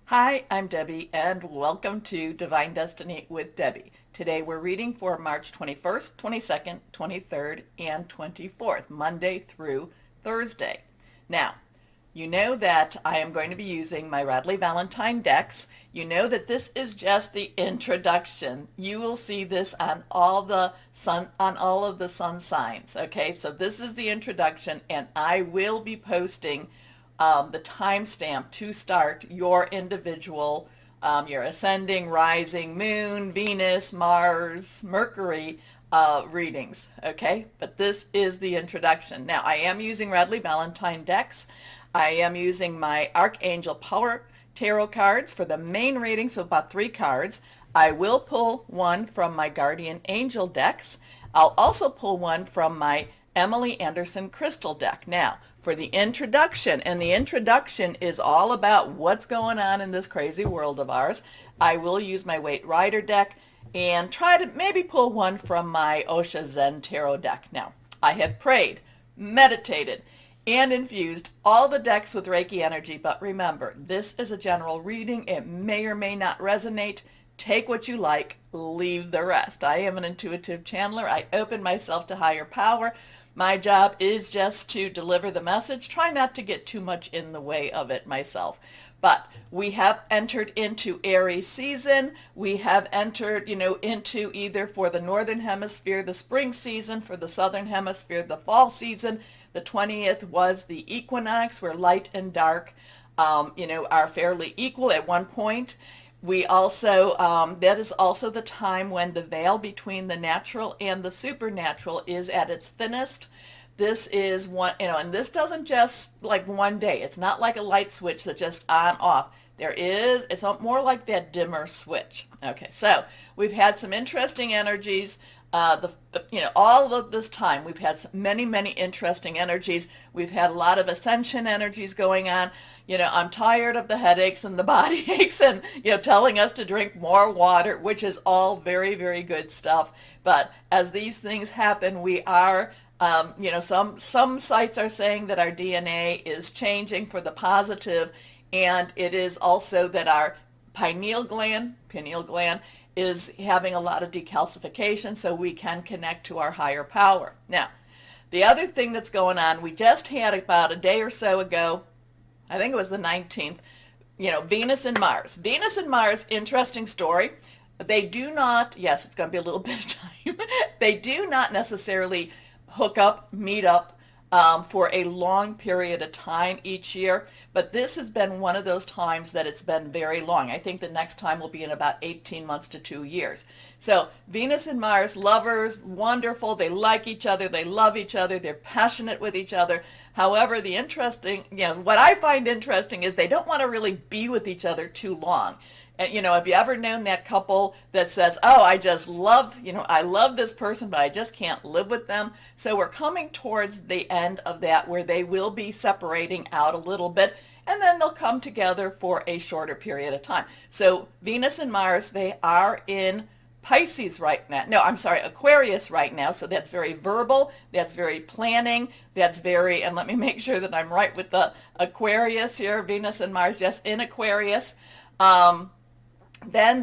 Hi, I'm Debbie, and welcome to Divine Destiny with Debbie. Today we're reading for March 21st, 22nd, 23rd, and 24th, Monday through Thursday. Now, you know that I am going to be using my Radley Valentine decks. You know that this is just the introduction. You will see this on all of the sun signs. Okay, so this is the introduction, and I will be posting the timestamp to start your individual, your ascending, rising, moon, Venus, Mars, Mercury readings. Okay, but this is the introduction. Now, I am using Radley Valentine decks. I am using my Archangel Power Tarot cards for the main reading, so about 3 cards. I will pull one from my Guardian Angel decks. I'll also pull one from my Emily Anderson Crystal deck. Now, for the introduction, and the introduction is all about what's going on in this crazy world of ours, I will use my Waite Rider deck and try to maybe pull one from my Osha Zen Tarot deck. Now, I have prayed, meditated, and infused all the decks with Reiki energy, but remember, this is a general reading. It may or may not resonate. Take what you like, leave the rest. I am an intuitive channeler. I open myself to higher power. My job is just to deliver the message. Try not to get too much in the way of it myself. But we have entered into Aries season. We have entered, into either for the Northern Hemisphere, the spring season, for the Southern Hemisphere, the fall season. The 20th was the equinox, where light and dark, are fairly equal at one point. We also, that is also the time when the veil between the natural and the supernatural is at its thinnest. This is one, and this doesn't just like one day. It's not like a light switch that just on off. It's more like that dimmer switch. Okay, so we've had some interesting energies. All of this time we've had many, many interesting energies. We've had a lot of ascension energies going on. I'm tired of the headaches and the body aches and, telling us to drink more water, which is all very, very good stuff. But as these things happen, we are, some sites are saying that our DNA is changing for the positive, and it is also that our pineal gland, is having a lot of decalcification, so we can connect to our higher power. Now, the other thing that's going on, we just had about a day or so ago, I think it was the 19th, Venus and Mars. Venus and Mars, interesting story. They do not, yes, it's going to be a little bit of time. They do not necessarily hook up, meet up for a long period of time each year. But this has been one of those times that it's been very long. I think the next time will be in about 18 months to 2 years. So Venus and Mars, lovers, wonderful. They like each other. They love each other. They're passionate with each other. However, what I find interesting is they don't want to really be with each other too long. And, have you ever known that couple that says, oh, I just love, I love this person, but I just can't live with them? So we're coming towards the end of that, where they will be separating out a little bit, and then they'll come together for a shorter period of time. So Venus and Mars, they are in Pisces right now. No, I'm sorry, Aquarius right now. So that's very verbal. That's very planning. That's very, and let me make sure that I'm right with the Aquarius here. Venus and Mars, yes, in Aquarius. Then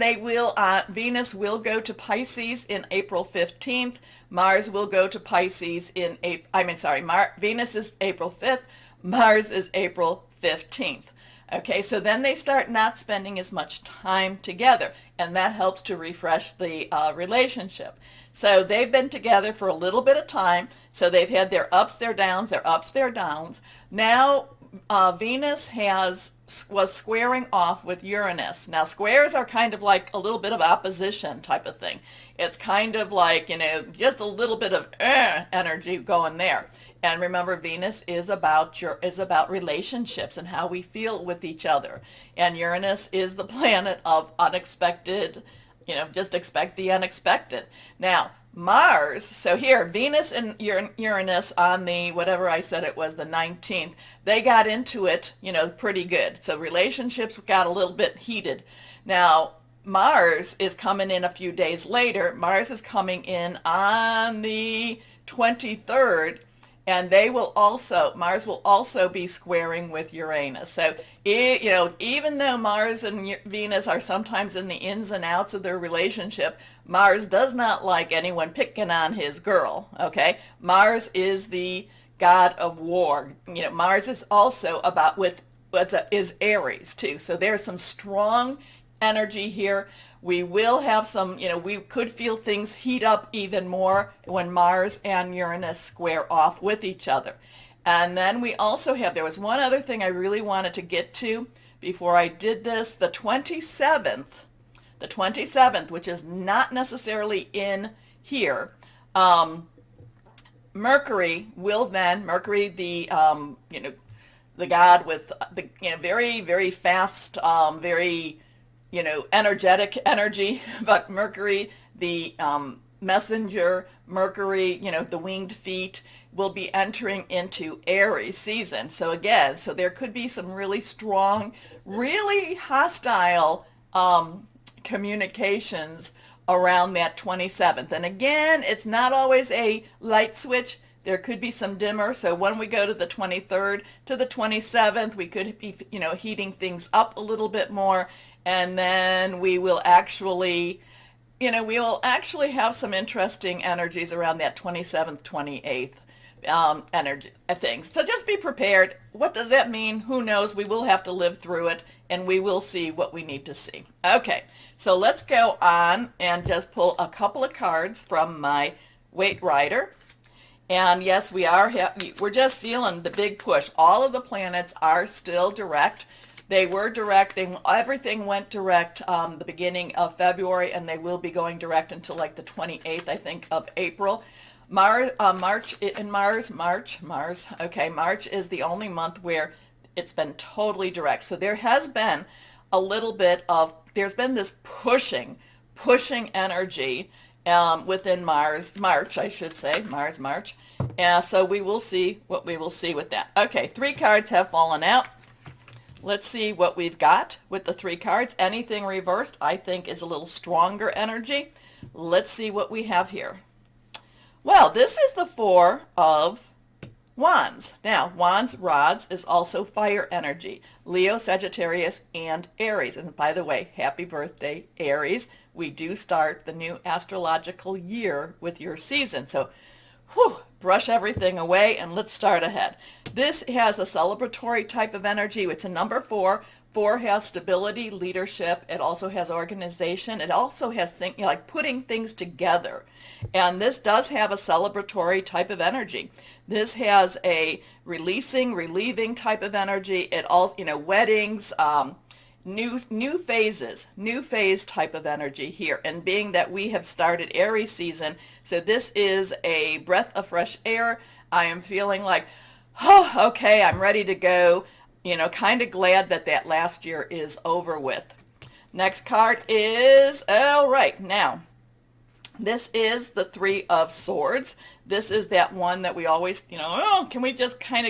Venus will go to Pisces in April 15th. Mars will go to Pisces Venus is April 5th. Mars is April 15th. Okay, so then they start not spending as much time together, and that helps to refresh the relationship. So they've been together for a little bit of time, so they've had their ups, their downs, their ups, their downs. Now Venus was squaring off with Uranus. Now squares are kind of like a little bit of opposition type of thing. It's kind of like, just a little bit of energy going there. And remember, Venus is about relationships and how we feel with each other. And Uranus is the planet of unexpected, just expect the unexpected. Now, Mars, so here, Venus and Uranus on the, whatever I said it was, the 19th, they got into it, pretty good. So relationships got a little bit heated. Now, Mars is coming in a few days later. Mars is coming in on the 23rd, and Mars will also be squaring with Uranus. So, even though Mars and Venus are sometimes in the ins and outs of their relationship, Mars does not like anyone picking on his girl, okay? Mars is the god of war. Mars is also is Aries too. So there's some strong energy here. We will have some, we could feel things heat up even more when Mars and Uranus square off with each other. And then we also there was one other thing I really wanted to get to before I did this, the 27th, which is not necessarily in here. Mercury, the god with the very, very fast, very energetic energy, but Mercury, the messenger, Mercury, the winged feet, will be entering into Aries season. So there could be some really strong, really hostile communications around that 27th. And again, it's not always a light switch. There could be some dimmer. So when we go to the 23rd to the 27th, we could be, heating things up a little bit more. And then we will actually have some interesting energies around that 27th, 28th energy things. So just be prepared. What does that mean? Who knows? We will have to live through it, and we will see what we need to see. Okay, so let's go on and just pull a couple of cards from my Weight Rider. And yes, we're just feeling the big push. All of the planets are still direct. They were direct. Everything went direct the beginning of February, and they will be going direct until like the 28th, I think, of April. March is the only month where it's been totally direct. So there has been a little bit there's been this pushing energy within March, I should say, March. So we will see what we will see with that. Okay, 3 cards have fallen out. Let's see what we've got with the 3 cards. Anything reversed, I think, is a little stronger energy. Let's see what we have here. Well, this is the 4 of Wands. Now, Wands, rods, is also fire energy. Leo, Sagittarius, and Aries. And by the way, happy birthday, Aries. We do start the new astrological year with your season. So, brush everything away and let's start ahead. This has a celebratory type of energy. It's a number 4. 4 has stability, leadership. It also has organization. It also has like putting things together. And this does have a celebratory type of energy. This has a relieving type of energy. It all, weddings, new phase type of energy here. And being that we have started Aries season, so this is a breath of fresh air. I am feeling like, okay, I'm ready to go. Kind of glad that last year is over with. Next card is, all right, now, this is the 3 of Swords. This is that one that we always, can we just kind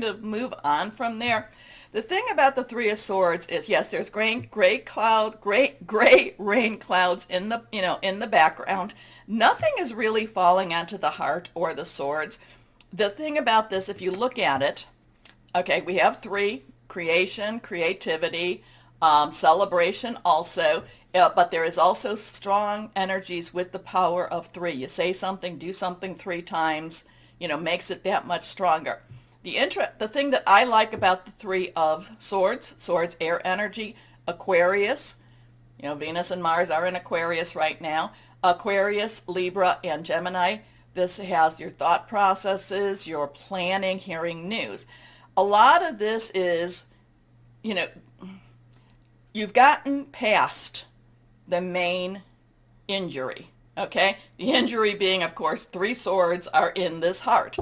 of move on from there? The thing about the 3 of Swords is, yes, there's gray rain clouds in the background. Nothing is really falling onto the heart or the swords. The thing about this, if you look at it, okay, we have 3, creation, creativity, celebration also, but there is also strong energies with the power of 3. You say something, do something 3 times, makes it that much stronger. The thing that I like about the 3 of Swords, air energy, Aquarius, Venus and Mars are in Aquarius right now, Aquarius, Libra, and Gemini. This has your thought processes, your planning, hearing news. A lot of this is, you've gotten past the main injury, okay? The injury being, of course, 3 swords are in this heart.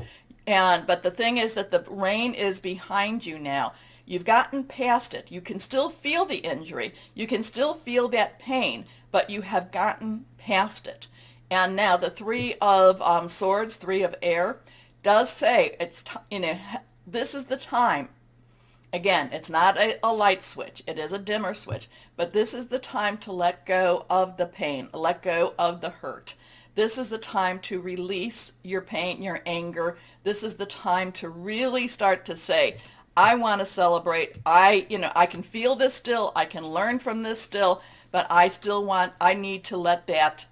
But the thing is that the rain is behind you now. You've gotten past it. You can still feel the injury. You can still feel that pain, but you have gotten past it. And now the 3 of Swords, 3 of air, does say this is the time. Again, it's not a light switch. It is a dimmer switch. But this is the time to let go of the pain, let go of the hurt. This is the time to release your pain, your anger. This is the time to really start to say, I want to celebrate. I can feel this still. I can learn from this still, but I need to let that,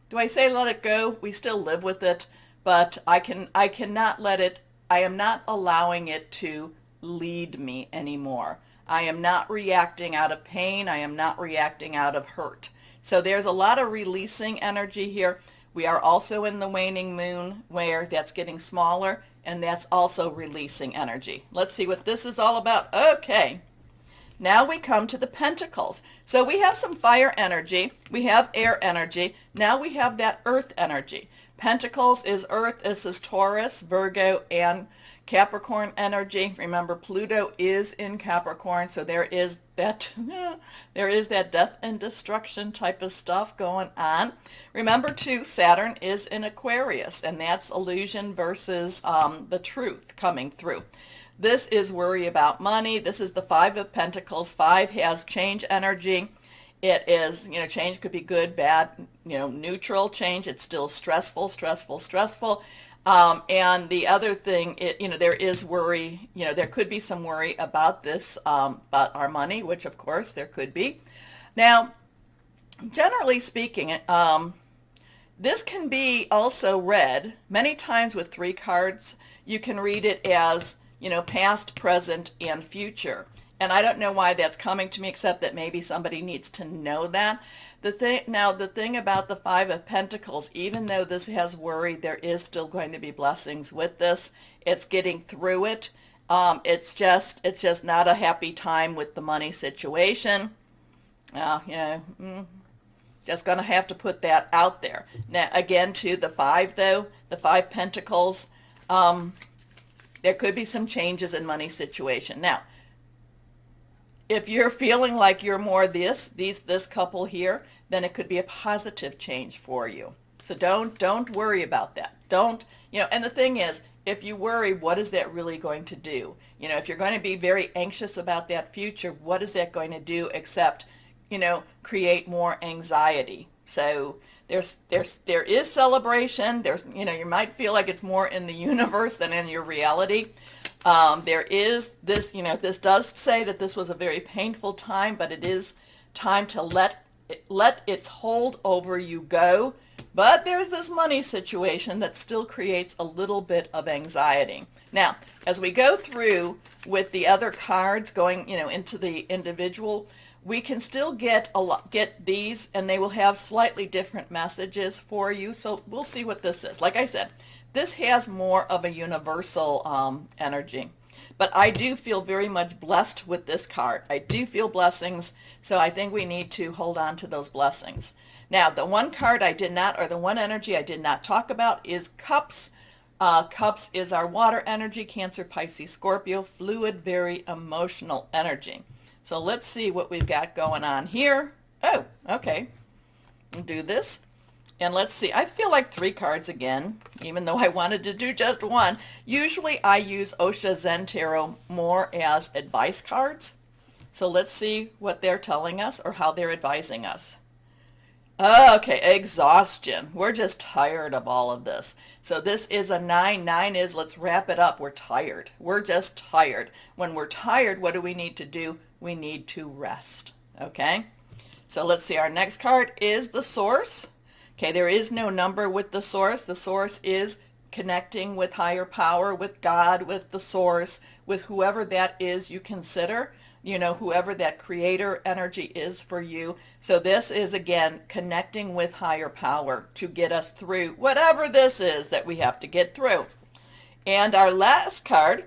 do I say let it go? We still live with it, but I cannot let it, I am not allowing it to lead me anymore. I am not reacting out of pain. I am not reacting out of hurt. So there's a lot of releasing energy here. We are also in the waning moon where that's getting smaller, and that's also releasing energy. Let's see what this is all about. Okay. Now we come to the pentacles. So we have some fire energy. We have air energy. Now we have that earth energy. Pentacles is earth. This is Taurus, Virgo, and Capricorn energy. Remember, Pluto is in Capricorn, so there is that death and destruction type of stuff going on. Remember too, Saturn is in Aquarius, and that's illusion versus the truth coming through. This is worry about money. This is the Five of Pentacles. Five has change energy. It is, change could be good, bad, neutral change. It's still stressful. And the other thing, there is worry, there could be some worry about this, about our money, which of course there could be. Now, generally speaking, this can be also read many times with three cards. You can read it as, past, present, and future. And I don't know why that's coming to me, except that maybe somebody needs to know that. The thing about the Five of Pentacles, even though this has worry, there is still going to be blessings with this. It's getting through it. It's just not a happy time with the money situation. Just going to have to put that out there. Now, again, to the five, though, the Five Pentacles, there could be some changes in money situation. Now, if you're feeling like you're more this couple here, then it could be a positive change for you. So don't worry about that. And the thing is, if you worry, what is that really going to do? If you're going to be very anxious about that future, what is that going to do except, create more anxiety? So there is celebration. You might feel like it's more in the universe than in your reality. There is this, this does say that this was a very painful time, but it is time to let its hold over you go. But there's this money situation that still creates a little bit of anxiety. Now, as we go through with the other cards going, into the individual, we can still get these, and they will have slightly different messages for you. So we'll see what this is. Like I said, this has more of a universal energy. But I do feel very much blessed with this card. I do feel blessings, so I think we need to hold on to those blessings. Now, the one card I did not, or the one energy I did not talk about is Cups. Cups is our water energy, Cancer, Pisces, Scorpio, fluid, very emotional energy. So let's see what we've got going on here. Oh, okay. We'll do this. And let's see, I feel like three cards again, even though I wanted to do just one. Usually I use Osho Zen Tarot more as advice cards. So let's see what they're telling us or how they're advising us. Okay, exhaustion. We're just tired of all of this. So this is a 9. 9 is let's wrap it up. We're tired. We're just tired. When we're tired, what do we need to do? We need to rest. Okay? So let's see. Our next card is the Source. Okay, there is no number with the Source. The Source is connecting with higher power, with God, with the Source, with whoever that is you consider, whoever that creator energy is for you. So this is, again, connecting with higher power to get us through whatever this is that we have to get through. And our last card,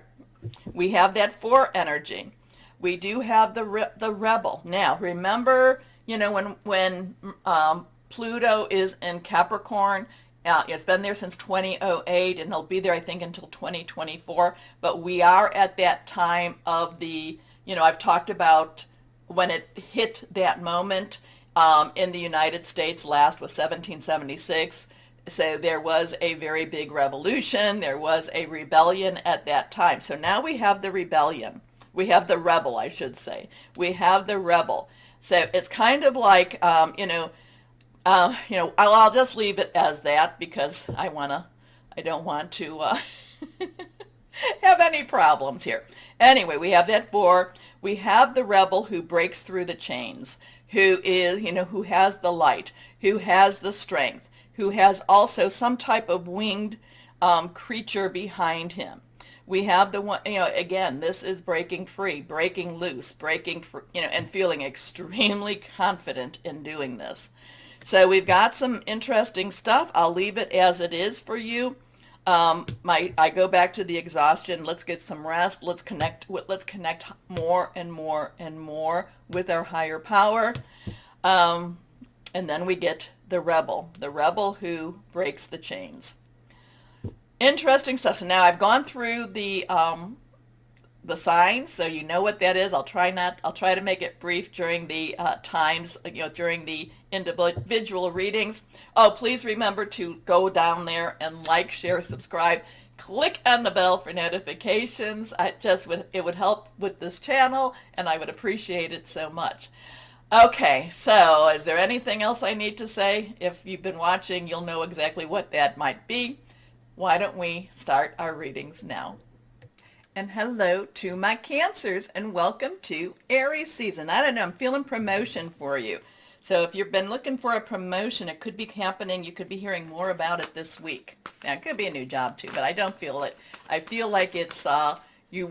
we have that 4 energy. We do have the Rebel. Now, remember, when Pluto is in Capricorn. It's been there since 2008, and it'll be there, I think, until 2024. But we are at that time of the, I've talked about when it hit that moment in the United States last was 1776. So there was a very big revolution. There was a rebellion at that time. So now we have the rebellion. We have the rebel, I should say. We have the rebel. So it's kind of like, I'll just leave it as that because I don't want to have any problems here. Anyway, we have that 4. We have the rebel who breaks through the chains, who is, who has the light, who has the strength, who has also some type of winged creature behind him. We have the one, again, this is breaking free, breaking loose, breaking, and feeling extremely confident in doing this. So we've got some interesting stuff. I'll leave it as it is for you. I go back to the exhaustion. Let's get some rest. Let's connect more and more and more with our higher power. And then we get the rebel who breaks the chains. Interesting stuff. So now I've gone through the signs, so you know what that is. I'll try to make it brief during the times, during the individual readings. Oh, please remember to go down there and like, share, subscribe. Click on the bell for notifications. It would help with this channel, and I would appreciate it so much. Okay, so is there anything else I need to say? If you've been watching, you'll know exactly what that might be. Why don't we start our readings now? And hello to my Cancers, and welcome to Aries season. I don't know, I'm feeling promotion for you. So if you've been looking for a promotion, it could be happening. You could be hearing more about it this week. Now, it could be a new job too, but I don't feel it. I feel like it's you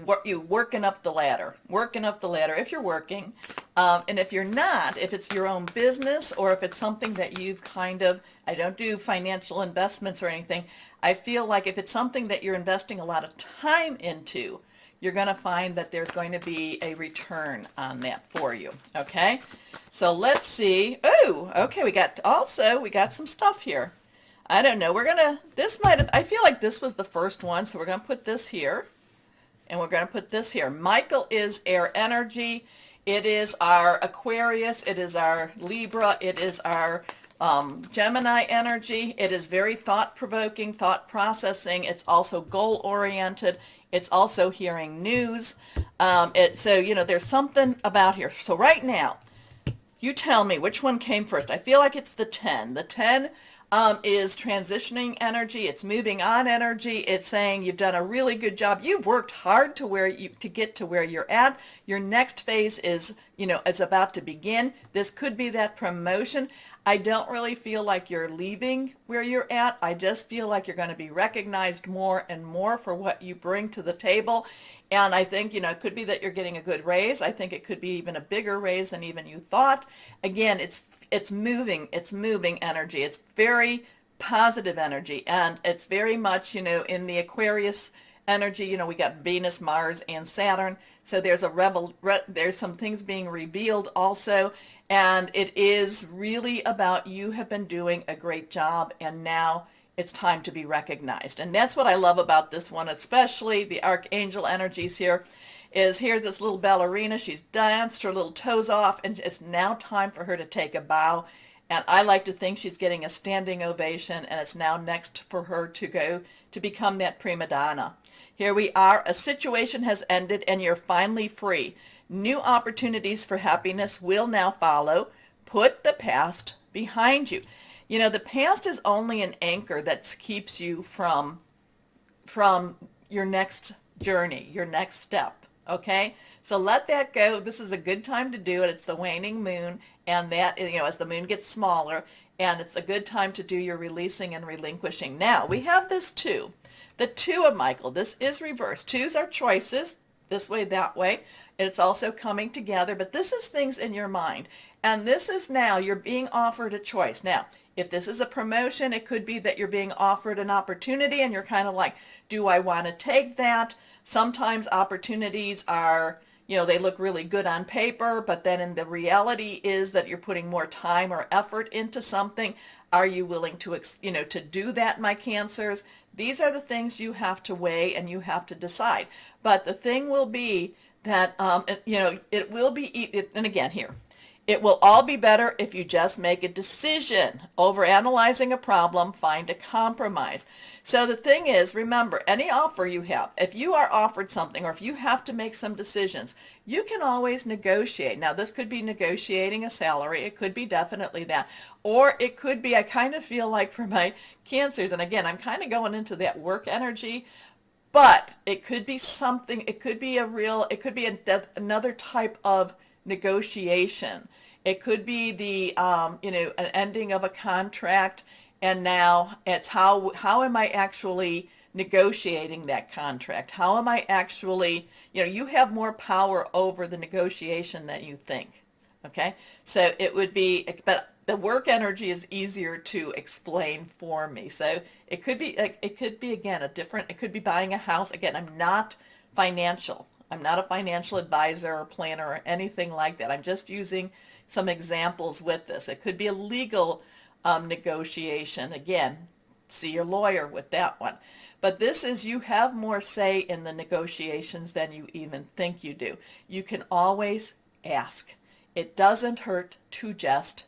working up the ladder, if you're working. And if you're not, if it's your own business, or if it's something that you've I don't do financial investments or anything. I feel like if it's something that you're investing a lot of time into, you're going to find that there's going to be a return on that for you. Okay, so let's see. Oh, okay, we got some stuff here. I don't know. I feel like this was the first one, so we're going to put this here, and we're going to put this here. Michael is air energy. It is our Aquarius. It is our Libra. It is our Gemini energy. It is very thought-provoking, thought processing. It's also goal-oriented. It's also hearing news. There's something about here. So right now, you tell me which one came first. I feel like it's the 10. The 10 is transitioning energy. It's moving on energy. It's saying you've done a really good job. You've worked hard to get to where you're at. Your next phase is about to begin. This could be that promotion. I don't really feel like you're leaving where you're at. I just feel like you're going to be recognized more and more for what you bring to the table. And I think, it could be that you're getting a good raise. I think it could be even a bigger raise than even you thought. Again, it's moving energy. It's very positive energy. And it's very much, in the Aquarius energy, we got Venus, Mars, and Saturn. So there's there's some things being revealed also. And it is really about you have been doing a great job, and now it's time to be recognized. And that's what I love about this one, especially the Archangel energies here. Here's this little ballerina. She's danced her little toes off, and it's now time for her to take a bow. And I like to think she's getting a standing ovation, and it's now next for her to go to become that prima donna. Here we are. A situation has ended, and you're finally free. New opportunities for happiness will now follow. Put the past behind you. The past is only an anchor that keeps you from your next journey, your next step. Okay? So let that go. This is a good time to do it. It's the waning moon, and that, as the moon gets smaller, and it's a good time to do your releasing and relinquishing. Now, we have this 2. The 2 of Michael. This is reversed. 2s are choices, this way, that way. It's also coming together, but this is things in your mind. And this is now you're being offered a choice. Now, if this is a promotion, it could be that you're being offered an opportunity and you're kind of like, do I want to take that? Sometimes opportunities are, they look really good on paper, but then in the reality is that you're putting more time or effort into something. Are you willing to, to do that, my Cancers? These are the things you have to weigh and you have to decide. But the thing will be that, it will be, and again here, It will all be better if you just make a decision. Over analyzing a problem, find a compromise. So the thing is, remember, any offer you have, if you are offered something or if you have to make some decisions, you can always negotiate. Now, this could be negotiating a salary. It could be definitely that. Or it could be, I kind of feel like for my Cancers, and again, I'm kind of going into that work energy, but it could be something, it could be another type of negotiation. It could be the, an ending of a contract, and now it's how am I actually negotiating that contract? How am I actually, you have more power over the negotiation than you think. Okay, so it would be, but the work energy is easier to explain for me. So it could be again it could be buying a house. Again, I'm not financial. I'm not a financial advisor or planner or anything like that. I'm just using some examples with this. It could be a legal negotiation. Again, see your lawyer with that one. But this is, you have more say in the negotiations than you even think you do. You can always ask. It doesn't hurt to just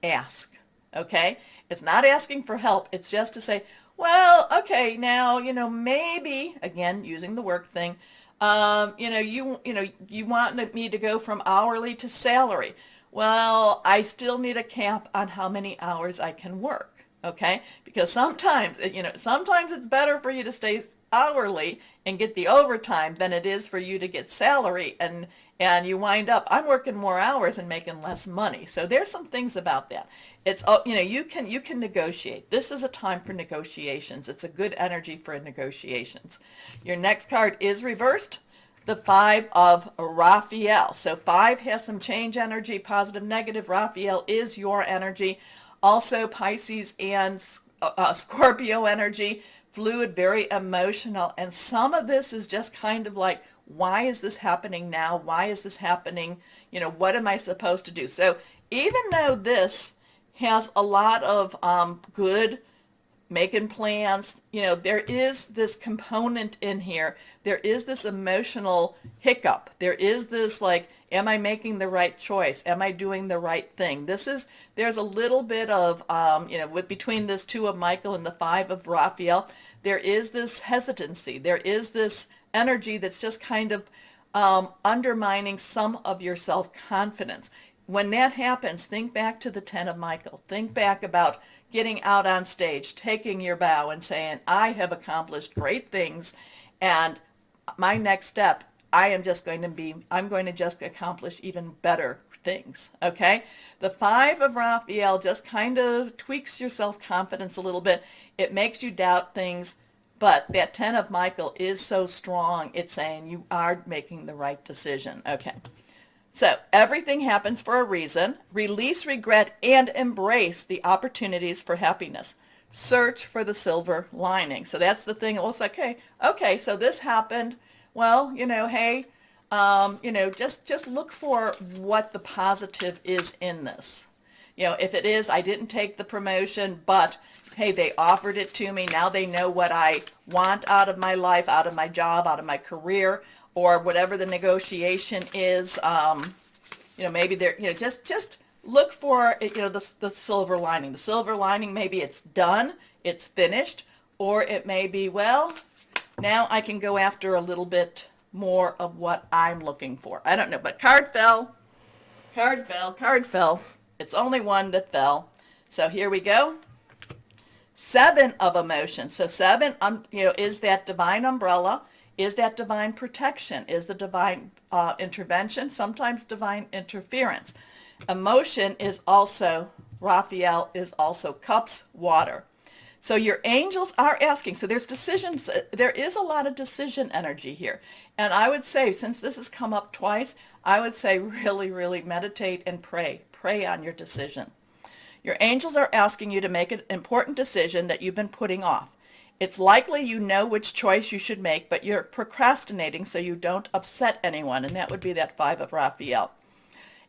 ask, okay? It's not asking for help. It's just to say, well, okay, now, maybe, again, using the work thing, you want me to go from hourly to salary. Well, I still need a cap on how many hours I can work, okay? Because sometimes it's better for you to stay hourly and get the overtime than it is for you to get salary, and you wind up, I'm working more hours and making less money. So there's some things about that. It's, you can negotiate. This is a time for negotiations. It's a good energy for negotiations. Your next card is reversed, the 5 of Raphael. So 5 has some change energy, positive, negative. Raphael is your energy. Also Pisces and Scorpio energy, fluid, very emotional. And some of this is just kind of like, why is this happening now? Why is this happening? What am I supposed to do? So even though this has a lot of good making plans, there is this component in here. There is this emotional hiccup. There is this like, am I making the right choice? Am I doing the right thing? There's a little bit of, between this 2 of Michael and the 5 of Raphael, there is this hesitancy. There is this energy that's just kind of undermining some of your self-confidence. When that happens, think back to the 10 of Michael. Think back about getting out on stage, taking your bow and saying, I have accomplished great things, and my next step, I'm going to just accomplish even better things, okay? The 5 of Raphael just kind of tweaks your self-confidence a little bit. It makes you doubt things, but that 10 of Michael is so strong, it's saying you are making the right decision, okay? So everything happens for a reason. Release regret and embrace the opportunities for happiness. Search for the silver lining. So that's the thing. Also, okay, so this happened. Well, hey, just look for what the positive is in this. If it is, I didn't take the promotion, but hey, they offered it to me. Now they know what I want out of my life, out of my job, out of my career, or whatever the negotiation is. Maybe they're, just look for, the silver lining. The silver lining, maybe it's done, it's finished, or it may be, well, now I can go after a little bit more of what I'm looking for. I don't know, but card fell. It's only one that fell. So here we go. 7 of emotions. So 7, is that divine umbrella, is that divine protection, is the divine intervention, sometimes divine interference. Emotion is also, Raphael is also cups, water. So your angels are asking, so there's decisions, there is a lot of decision energy here. And I would say, since this has come up twice, I would say really, really meditate and pray. Pray on your decision. Your angels are asking you to make an important decision that you've been putting off. It's likely you know which choice you should make, but you're procrastinating so you don't upset anyone, and that would be that 5 of Raphael.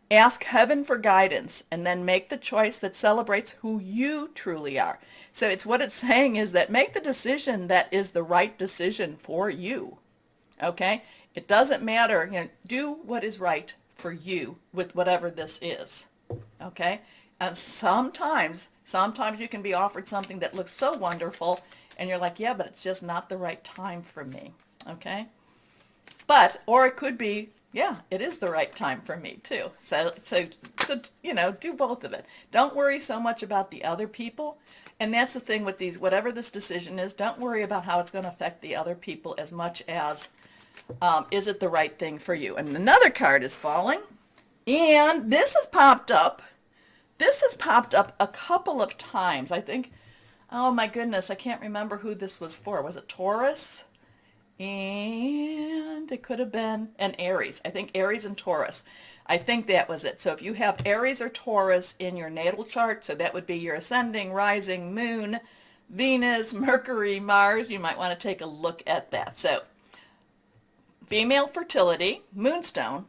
Ask heaven for guidance and then make the choice that celebrates who you truly are. So it's what it's saying is that make the decision that is the right decision for you. Okay? It doesn't matter. Do what is right for you with whatever this is. Okay? And sometimes you can be offered something that looks so wonderful and you're like, yeah, but it's just not the right time for me. Okay? But, or it could be, yeah, it is the right time for me too. So, do both of it. Don't worry so much about the other people. And that's the thing with these, whatever this decision is, don't worry about how it's going to affect the other people as much as, is it the right thing for you? And another card is falling. And this has popped up. This has popped up a couple of times. I think, oh my goodness, I can't remember who this was for. Was it Taurus? And it could have been an Aries. I think Aries and Taurus. I think that was it. So if you have Aries or Taurus in your natal chart, so that would be your ascending, rising, moon, Venus, Mercury, Mars, you might want to take a look at that. So female fertility, moonstone,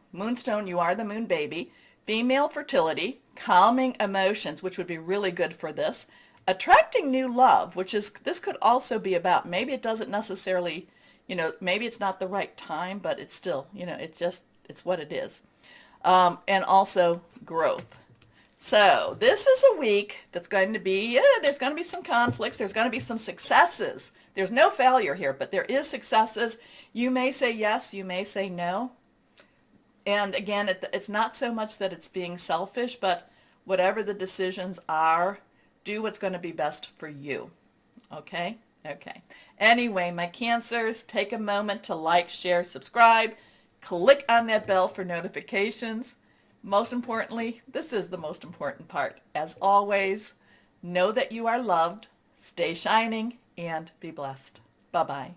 you are the moon baby, female fertility, calming emotions, which would be really good for this, attracting new love, which is, this could also be about, maybe it doesn't necessarily, maybe it's not the right time, but it's still, it's what it is. And also growth. So this is a week that's going to be, there's going to be some conflicts. There's going to be some successes. There's no failure here, but there is successes. You may say yes, you may say no. And again, it's not so much that it's being selfish, but whatever the decisions are, do what's going to be best for you. Okay? Okay. Anyway, my Cancers, take a moment to like, share, subscribe. Click on that bell for notifications. Most importantly, this is the most important part. As always, know that you are loved, stay shining, and be blessed. Bye-bye.